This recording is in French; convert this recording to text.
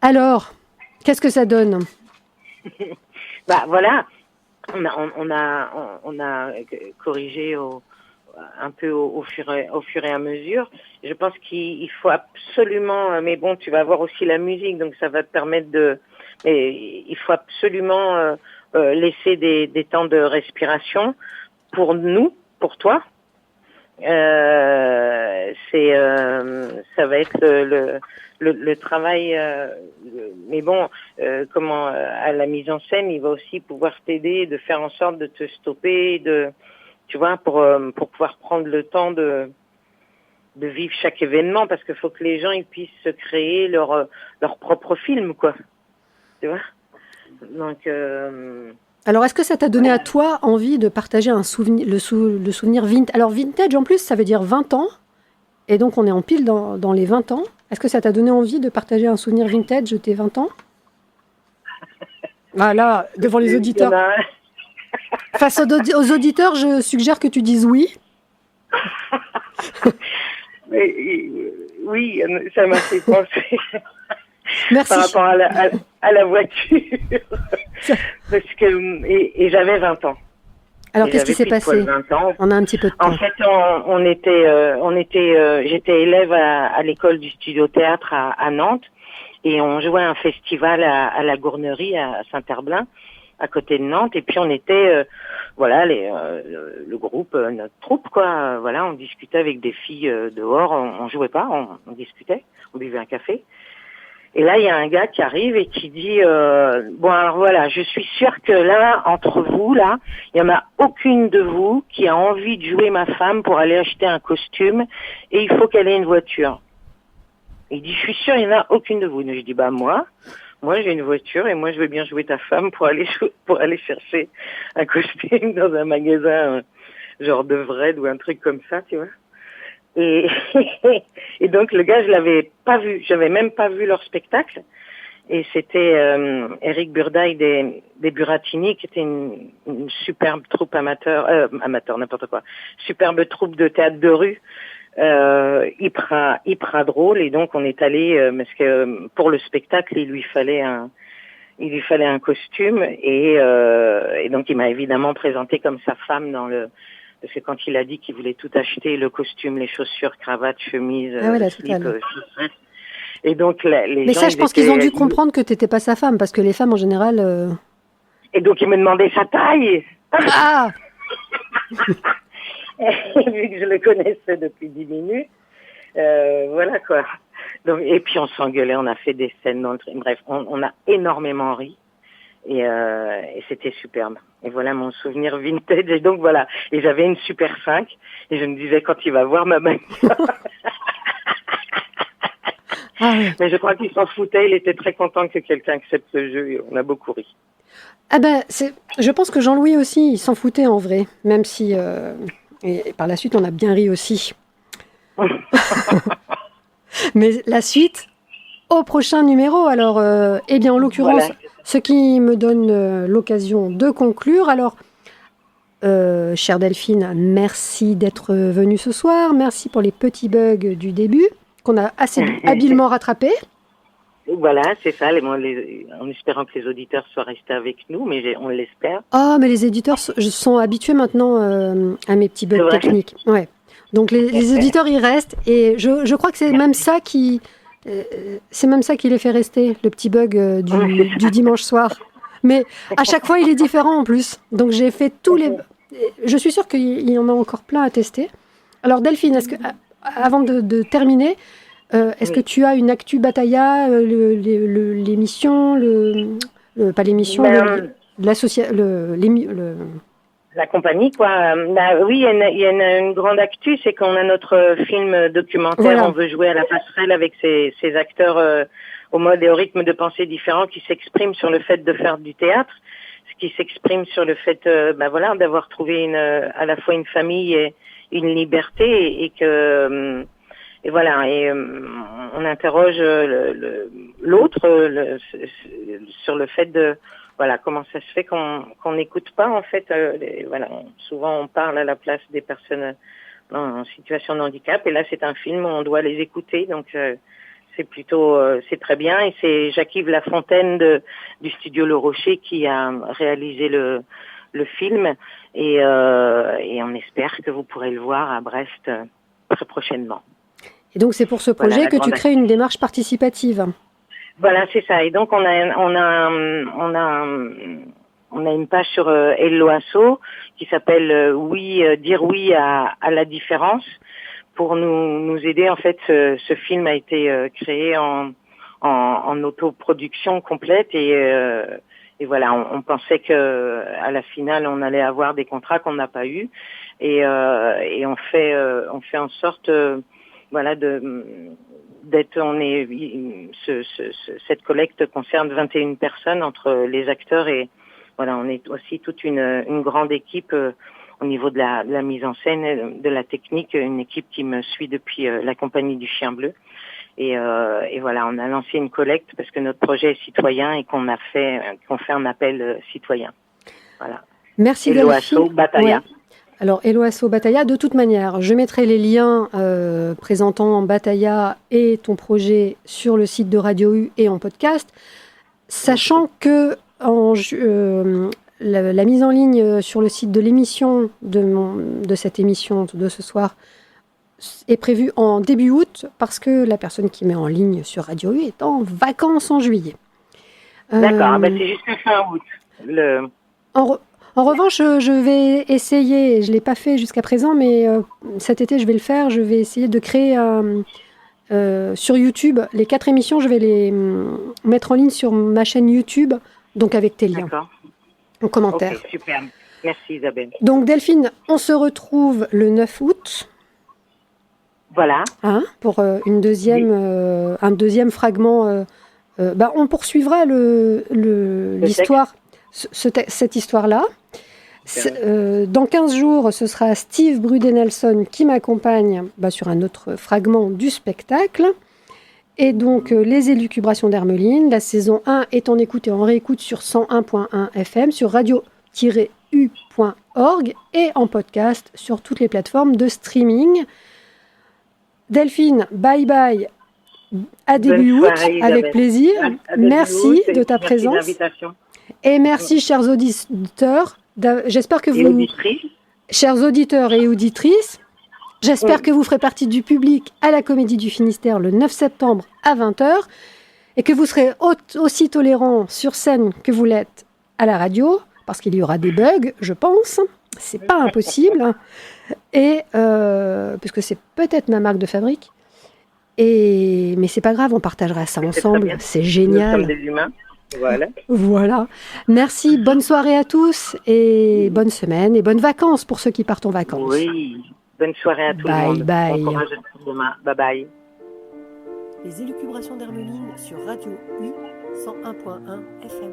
Alors, qu'est-ce que ça donne? Bah voilà, on a corrigé un peu au fur et à mesure. Je pense qu'il faut absolument, mais bon, tu vas voir aussi la musique, donc ça va te permettre mais il faut absolument laisser des temps de respiration pour nous, pour toi. Ça va être le travail, mais bon, à la mise en scène, il va aussi pouvoir t'aider, de faire en sorte de te stopper, tu vois, pour pouvoir prendre le temps de vivre chaque événement, parce qu'il faut que les gens ils puissent se créer leur propre film, quoi, tu vois. Donc Alors, est-ce que ça t'a donné à toi envie de partager un souvenir, le souvenir vintage? Alors, vintage, en plus, ça veut dire 20 ans. Et donc, on est en pile dans les 20 ans. Est-ce que ça t'a donné envie de partager un souvenir vintage de tes 20 ans? Ah là, devant les il y en auditeurs. a un. Face aux auditeurs, je suggère que tu dises oui. Oui, ça m'a fait penser Merci. par rapport à la voiture. Parce que, et j'avais 20 ans. Alors, Et qu'est-ce qui j'avais s'est pile poil passé? 20 ans. On a un petit peu de temps. En fait, j'étais élève à l'école du studio théâtre à Nantes, et on jouait à un festival à la Gournerie à Saint-Herblain, à côté de Nantes. Et puis on était, voilà, le groupe, notre troupe, quoi. Voilà, on discutait avec des filles dehors. On jouait pas, on discutait, on buvait un café. Et là, il y a un gars qui arrive et qui dit bon, alors voilà, je suis sûre que là, entre vous, là, il y en a aucune de vous qui a envie de jouer ma femme pour aller acheter un costume, et il faut qu'elle ait une voiture. Il dit, je suis sûre, il n'y en a aucune de vous. Et je dis, bah moi j'ai une voiture, et moi je veux bien jouer ta femme pour aller chercher un costume dans un magasin genre de Vred ou un truc comme ça, tu vois. Et, et donc le gars, je l'avais pas vu, j'avais même pas vu leur spectacle. Et c'était Éric Burdaille des Buratini, qui était une superbe troupe amateur n'importe quoi, superbe troupe de théâtre de rue, hyper drôle. Et donc on est allé parce que pour le spectacle il lui fallait un costume, et donc il m'a évidemment présenté comme sa femme parce que quand il a dit qu'il voulait tout acheter, le costume, les chaussures, cravate, chemise, Ah ouais, la slip, totale. et donc les Mais gens, ça, je pense qu'ils ont dû comprendre que t'étais pas sa femme, parce que les femmes, en général... et donc il me demandait sa taille. Ah! Et vu que je le connaissais depuis 10 minutes, voilà quoi. Donc, et puis on s'engueulait, on a fait des scènes dans le train. Bref, on a énormément ri, et c'était superbe. Et voilà mon souvenir vintage. Et donc voilà. Et j'avais une Super 5, et je me disais, quand il va voir ma bagnole. Ah ouais. Mais je crois qu'il s'en foutait, il était très content que quelqu'un accepte le jeu, et on a beaucoup ri. Ah ben, je pense que Jean-Louis aussi, il s'en foutait en vrai, même si... et par la suite, on a bien ri aussi. Mais la suite, au prochain numéro. Alors, eh bien, en l'occurrence, Voilà. ce qui me donne l'occasion de conclure. Alors, chère Delphine, merci d'être venue ce soir. Merci pour les petits bugs du début, qu'on a assez habilement rattrapés. Voilà, c'est ça, en espérant que les auditeurs soient restés avec nous, mais on l'espère. Ah, mais les éditeurs sont habitués maintenant à mes petits bugs techniques. Ouais. Donc les éditeurs y restent, et je crois que c'est même ça qui les fait rester, le petit bug du dimanche soir. Mais à chaque fois il est différent en plus. Donc j'ai fait tous les. Je suis sûre qu'il y en a encore plein à tester. Alors Delphine, est-ce que avant de terminer, est-ce que tu as une actu Batailla, l'émission, pas l'émission, la compagnie, quoi. Oui, il y a une grande actu, c'est qu'on a notre film documentaire. Voilà. On veut jouer à la passerelle avec ces acteurs au mode et au rythme de pensée différents, qui s'expriment sur le fait de faire du théâtre, qui s'expriment sur le fait, voilà, d'avoir trouvé à la fois une famille et une liberté, et voilà, et on interroge l'autre sur le fait de, voilà, comment ça se fait qu'on n'écoute pas, en fait, voilà, souvent on parle à la place des personnes en situation de handicap, et là c'est un film où on doit les écouter, donc c'est plutôt, c'est très bien. Et c'est Jacques-Yves Lafontaine du studio Le Rocher qui a réalisé le film. Et on espère que vous pourrez le voir à Brest très prochainement. Et donc c'est pour ce projet que tu crées une démarche participative. Voilà, c'est ça. Et donc on a une page sur Hello Asso qui s'appelle dire oui à la différence, pour nous aider. En fait, ce film a été créé en autoproduction complète et voilà, on pensait que à la finale on allait avoir des contrats qu'on n'a pas eu et on fait en sorte voilà cette collecte concerne 21 personnes entre les acteurs et voilà, on est aussi toute une grande équipe au niveau de la mise en scène, de la technique, une équipe qui me suit depuis la compagnie du Chien Bleu. Et voilà, on a lancé une collecte parce que notre projet est citoyen et qu'on fait un appel citoyen. Voilà. Merci Hello Delphine. Asso Batailla. Ouais. Alors, Hello Asso Batailla, de toute manière, je mettrai les liens présentant Batailla et ton projet sur le site de Radio U et en podcast, sachant que la mise en ligne sur le site de l'émission, de cette émission de ce soir, est prévue en début août, parce que la personne qui met en ligne sur Radio U est en vacances en juillet. D'accord, c'est jusqu'à fin août. En revanche, je vais essayer, je ne l'ai pas fait jusqu'à présent, mais cet été je vais le faire, je vais essayer de créer sur YouTube, les 4 émissions, je vais les mettre en ligne sur ma chaîne YouTube, donc avec tes liens, en commentaire. Ok, super, merci Isabelle. Donc Delphine, on se retrouve le 9 août. Voilà. Pour un deuxième fragment. On poursuivra l'histoire, cette histoire-là. Dans 15 jours, ce sera Steve Brudet-Nelson qui m'accompagne sur un autre fragment du spectacle. Et donc, les élucubrations d'Hermeline, la saison 1 est en écoute et en réécoute sur 101.1 FM, sur radio-u.org et en podcast sur toutes les plateformes de streaming. Delphine, bye bye. À début août, avec plaisir. Merci de ta présence. Et merci, chers auditeurs. J'espère que vous, chers auditeurs et auditrices, j'espère que vous ferez partie du public à la Comédie du Finistère le 9 septembre à 20h et que vous serez aussi tolérants sur scène que vous l'êtes à la radio, parce qu'il y aura des bugs, je pense. C'est pas impossible. Et puisque c'est peut-être ma marque de fabrique. Mais c'est pas grave, on partagera ça ensemble. C'est génial. Nous sommes des humains. Voilà. Merci, bonne soirée à tous et bonne semaine et bonnes vacances pour ceux qui partent en vacances. Oui, bonne soirée à tout le monde. Bye. Bon courage demain. Bye bye. Les élucubrations d'Hermeline sur Radio U 101.1 FM.